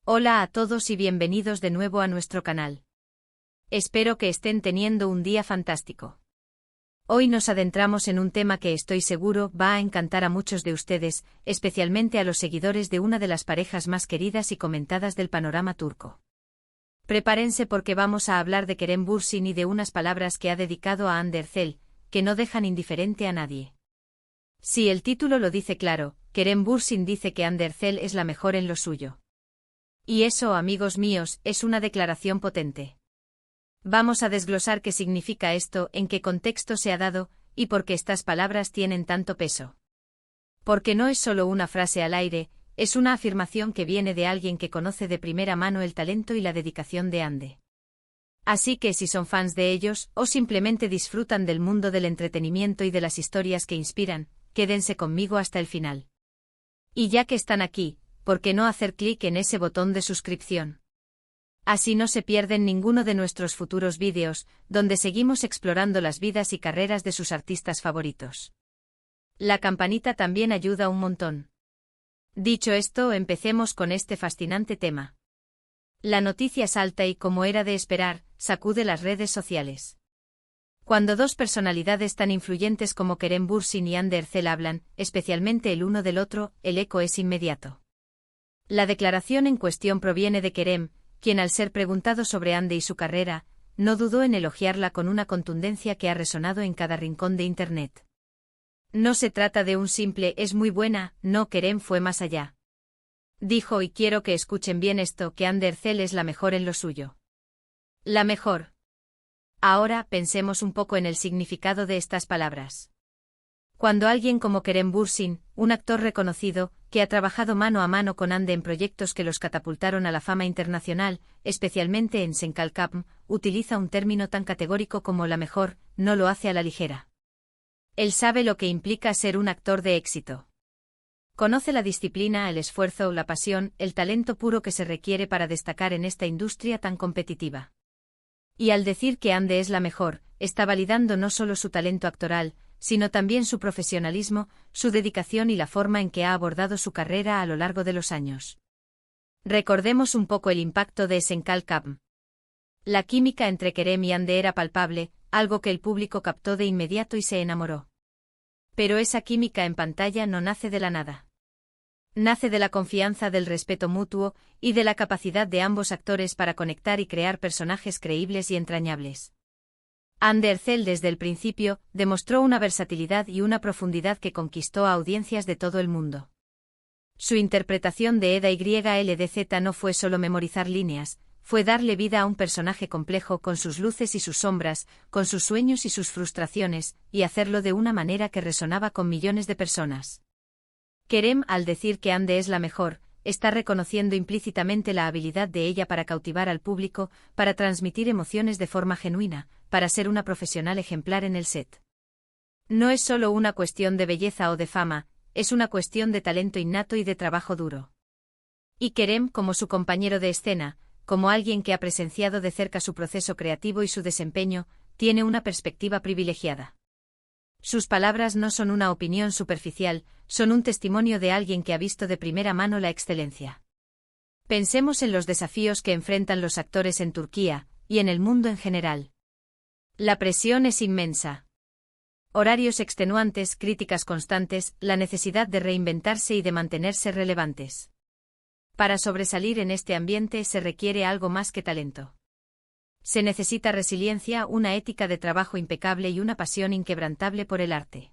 Hola a todos y bienvenidos de nuevo a nuestro canal. Espero que estén teniendo un día fantástico. Hoy nos adentramos en un tema que estoy seguro va a encantar a muchos de ustedes, especialmente a los seguidores de una de las parejas más queridas y comentadas del panorama turco. Prepárense porque vamos a hablar de Kerem Bürsin y de unas palabras que ha dedicado a Hande Erçel, que no dejan indiferente a nadie. Si el título lo dice claro, Kerem Bürsin dice que Hande Erçel es la mejor en lo suyo. Y eso, amigos míos, es una declaración potente. Vamos a desglosar qué significa esto, en qué contexto se ha dado, y por qué estas palabras tienen tanto peso. Porque no es solo una frase al aire, es una afirmación que viene de alguien que conoce de primera mano el talento y la dedicación de Hande. Así que si son fans de ellos, o simplemente disfrutan del mundo del entretenimiento y de las historias que inspiran, quédense conmigo hasta el final. Y ya que están aquí, ¿por qué no hacer clic en ese botón de suscripción? Así no se pierden ninguno de nuestros futuros vídeos, donde seguimos explorando las vidas y carreras de sus artistas favoritos. La campanita también ayuda un montón. Dicho esto, empecemos con este fascinante tema. La noticia salta y, como era de esperar, sacude las redes sociales. Cuando dos personalidades tan influyentes como Kerem Bürsin y Hande Erçel hablan, especialmente el uno del otro, el eco es inmediato. La declaración en cuestión proviene de Kerem, quien al ser preguntado sobre Hande y su carrera, no dudó en elogiarla con una contundencia que ha resonado en cada rincón de Internet. No se trata de un simple «es muy buena», no, Kerem fue más allá. Dijo, y quiero que escuchen bien esto, que Hande Erçel es la mejor en lo suyo. La mejor. Ahora pensemos un poco en el significado de estas palabras. Cuando alguien como Kerem Bürsin, un actor reconocido, que ha trabajado mano a mano con Hande en proyectos que los catapultaron a la fama internacional, especialmente en Senkalkapm, utiliza un término tan categórico como la mejor, no lo hace a la ligera. Él sabe lo que implica ser un actor de éxito. Conoce la disciplina, el esfuerzo, la pasión, el talento puro que se requiere para destacar en esta industria tan competitiva. Y al decir que Hande es la mejor, está validando no solo su talento actoral, sino también su profesionalismo, su dedicación y la forma en que ha abordado su carrera a lo largo de los años. Recordemos un poco el impacto de Senkalkapm. La química entre Kerem y Hande era palpable, algo que el público captó de inmediato y se enamoró. Pero esa química en pantalla no nace de la nada. Nace de la confianza, del respeto mutuo, y de la capacidad de ambos actores para conectar y crear personajes creíbles y entrañables. Hande Erçel desde el principio demostró una versatilidad y una profundidad que conquistó a audiencias de todo el mundo. Su interpretación de Eda YLDZ no fue solo memorizar líneas, fue darle vida a un personaje complejo con sus luces y sus sombras, con sus sueños y sus frustraciones, y hacerlo de una manera que resonaba con millones de personas. Kerem, al decir que Hande es la mejor, está reconociendo implícitamente la habilidad de ella para cautivar al público, para transmitir emociones de forma genuina, para ser una profesional ejemplar en el set. No es solo una cuestión de belleza o de fama, es una cuestión de talento innato y de trabajo duro. Y Kerem, como su compañero de escena, como alguien que ha presenciado de cerca su proceso creativo y su desempeño, tiene una perspectiva privilegiada. Sus palabras no son una opinión superficial, son un testimonio de alguien que ha visto de primera mano la excelencia. Pensemos en los desafíos que enfrentan los actores en Turquía, y en el mundo en general. La presión es inmensa. Horarios extenuantes, críticas constantes, la necesidad de reinventarse y de mantenerse relevantes. Para sobresalir en este ambiente se requiere algo más que talento. Se necesita resiliencia, una ética de trabajo impecable y una pasión inquebrantable por el arte.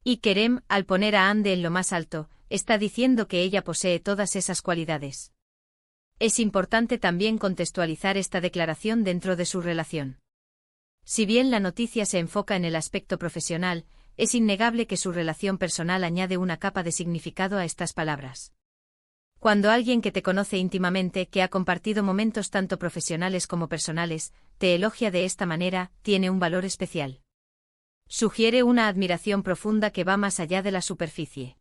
Y Kerem, al poner a Hande en lo más alto, está diciendo que ella posee todas esas cualidades. Es importante también contextualizar esta declaración dentro de su relación. Si bien la noticia se enfoca en el aspecto profesional, es innegable que su relación personal añade una capa de significado a estas palabras. Cuando alguien que te conoce íntimamente, que ha compartido momentos tanto profesionales como personales, te elogia de esta manera, tiene un valor especial. Sugiere una admiración profunda que va más allá de la superficie.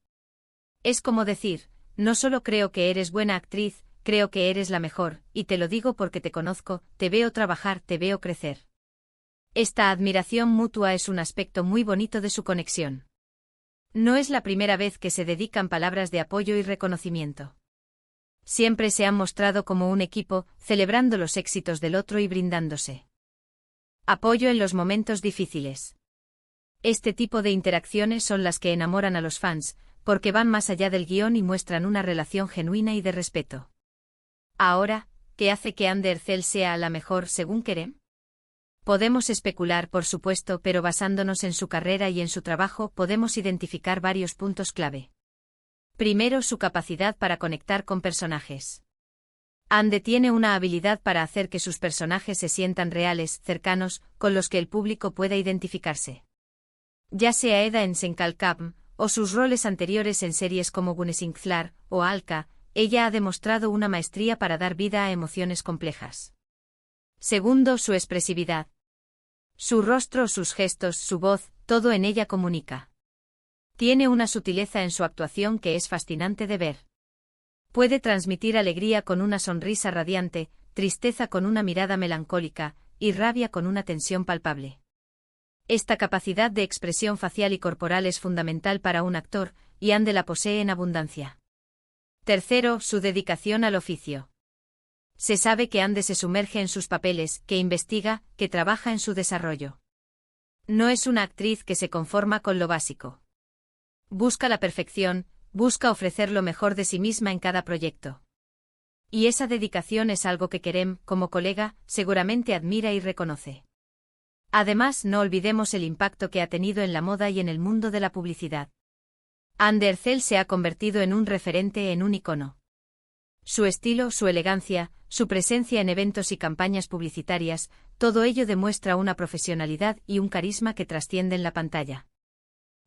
Es como decir, no solo creo que eres buena actriz, creo que eres la mejor, y te lo digo porque te conozco, te veo trabajar, te veo crecer. Esta admiración mutua es un aspecto muy bonito de su conexión. No es la primera vez que se dedican palabras de apoyo y reconocimiento. Siempre se han mostrado como un equipo, celebrando los éxitos del otro y brindándose apoyo en los momentos difíciles. Este tipo de interacciones son las que enamoran a los fans, porque van más allá del guión y muestran una relación genuina y de respeto. Ahora, ¿qué hace que Ander Cell sea la mejor según Kerem? Podemos especular, por supuesto, pero basándonos en su carrera y en su trabajo podemos identificar varios puntos clave. Primero, su capacidad para conectar con personajes. Ande tiene una habilidad para hacer que sus personajes se sientan reales, cercanos, con los que el público pueda identificarse. Ya sea Eda en Senkalkapm, o sus roles anteriores en series como Gunesinklar o Alka, ella ha demostrado una maestría para dar vida a emociones complejas. Segundo, su expresividad. Su rostro, sus gestos, su voz, todo en ella comunica. Tiene una sutileza en su actuación que es fascinante de ver. Puede transmitir alegría con una sonrisa radiante, tristeza con una mirada melancólica, y rabia con una tensión palpable. Esta capacidad de expresión facial y corporal es fundamental para un actor, y Ande la posee en abundancia. Tercero, su dedicación al oficio. Se sabe que Ande se sumerge en sus papeles, que investiga, que trabaja en su desarrollo. No es una actriz que se conforma con lo básico. Busca la perfección, busca ofrecer lo mejor de sí misma en cada proyecto. Y esa dedicación es algo que Kerem, como colega, seguramente admira y reconoce. Además, no olvidemos el impacto que ha tenido en la moda y en el mundo de la publicidad. Ander Cell se ha convertido en un referente, en un icono. Su estilo, su elegancia, su presencia en eventos y campañas publicitarias, todo ello demuestra una profesionalidad y un carisma que trascienden la pantalla.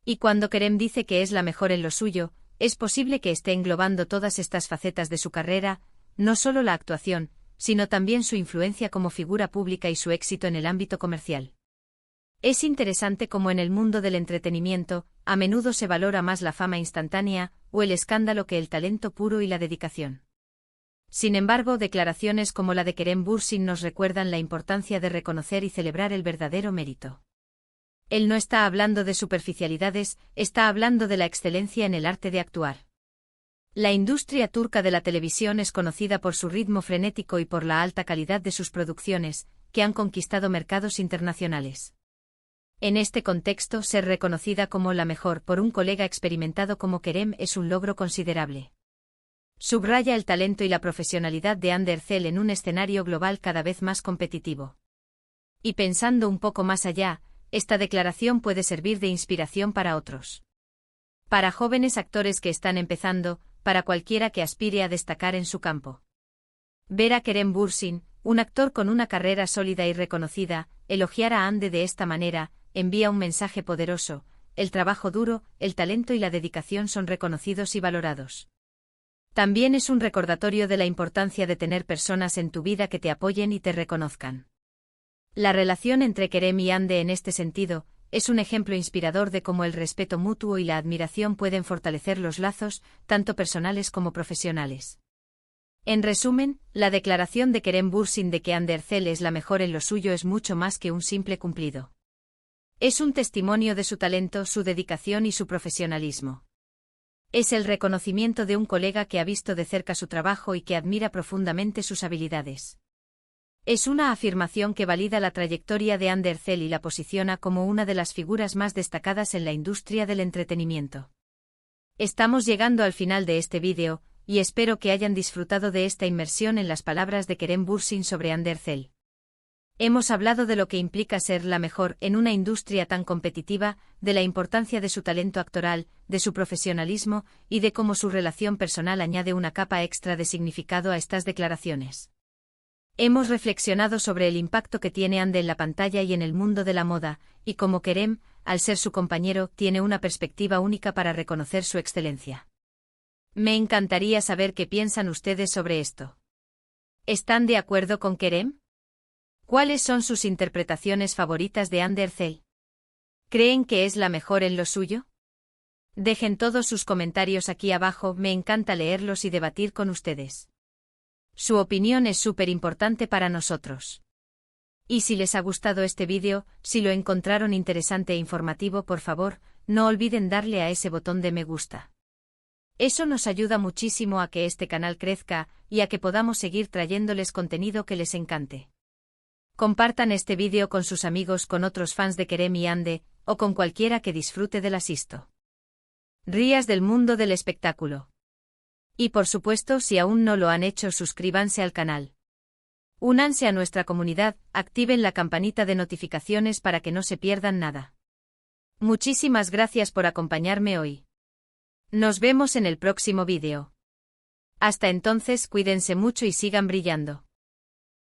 Y cuando Kerem dice que es la mejor en lo suyo, es posible que esté englobando todas estas facetas de su carrera, no solo la actuación, sino también su influencia como figura pública y su éxito en el ámbito comercial. Es interesante cómo en el mundo del entretenimiento, a menudo se valora más la fama instantánea, o el escándalo que el talento puro y la dedicación. Sin embargo, declaraciones como la de Kerem Bürsin nos recuerdan la importancia de reconocer y celebrar el verdadero mérito. Él no está hablando de superficialidades, está hablando de la excelencia en el arte de actuar. La industria turca de la televisión es conocida por su ritmo frenético y por la alta calidad de sus producciones, que han conquistado mercados internacionales. En este contexto, ser reconocida como la mejor por un colega experimentado como Kerem es un logro considerable. Subraya el talento y la profesionalidad de Ander Cell en un escenario global cada vez más competitivo. Y pensando un poco más allá, esta declaración puede servir de inspiración para otros. Para jóvenes actores que están empezando, para cualquiera que aspire a destacar en su campo. Ver a Kerem Bürsin, un actor con una carrera sólida y reconocida, elogiar a Ande de esta manera, envía un mensaje poderoso: el trabajo duro, el talento y la dedicación son reconocidos y valorados. También es un recordatorio de la importancia de tener personas en tu vida que te apoyen y te reconozcan. La relación entre Kerem y Ande en este sentido, es un ejemplo inspirador de cómo el respeto mutuo y la admiración pueden fortalecer los lazos, tanto personales como profesionales. En resumen, la declaración de Kerem Bürsin de que Ander Cell es la mejor en lo suyo es mucho más que un simple cumplido. Es un testimonio de su talento, su dedicación y su profesionalismo. Es el reconocimiento de un colega que ha visto de cerca su trabajo y que admira profundamente sus habilidades. Es una afirmación que valida la trayectoria de Ander Cell y la posiciona como una de las figuras más destacadas en la industria del entretenimiento. Estamos llegando al final de este vídeo, y espero que hayan disfrutado de esta inmersión en las palabras de Kerem Bürsin sobre Ander Cell. Hemos hablado de lo que implica ser la mejor en una industria tan competitiva, de la importancia de su talento actoral, de su profesionalismo, y de cómo su relación personal añade una capa extra de significado a estas declaraciones. Hemos reflexionado sobre el impacto que tiene Ande en la pantalla y en el mundo de la moda, y cómo Kerem, al ser su compañero, tiene una perspectiva única para reconocer su excelencia. Me encantaría saber qué piensan ustedes sobre esto. ¿Están de acuerdo con Kerem? ¿Cuáles son sus interpretaciones favoritas de Ander Cell? ¿Creen que es la mejor en lo suyo? Dejen todos sus comentarios aquí abajo, me encanta leerlos y debatir con ustedes. Su opinión es súper importante para nosotros. Y si les ha gustado este vídeo, si lo encontraron interesante e informativo, por favor, no olviden darle a ese botón de me gusta. Eso nos ayuda muchísimo a que este canal crezca y a que podamos seguir trayéndoles contenido que les encante. Compartan este vídeo con sus amigos, con otros fans de Kerem y Ande, o con cualquiera que disfrute del asisto. Rías del mundo del espectáculo. Y por supuesto, si aún no lo han hecho, suscríbanse al canal. Únanse a nuestra comunidad, activen la campanita de notificaciones para que no se pierdan nada. Muchísimas gracias por acompañarme hoy. Nos vemos en el próximo vídeo. Hasta entonces, cuídense mucho y sigan brillando.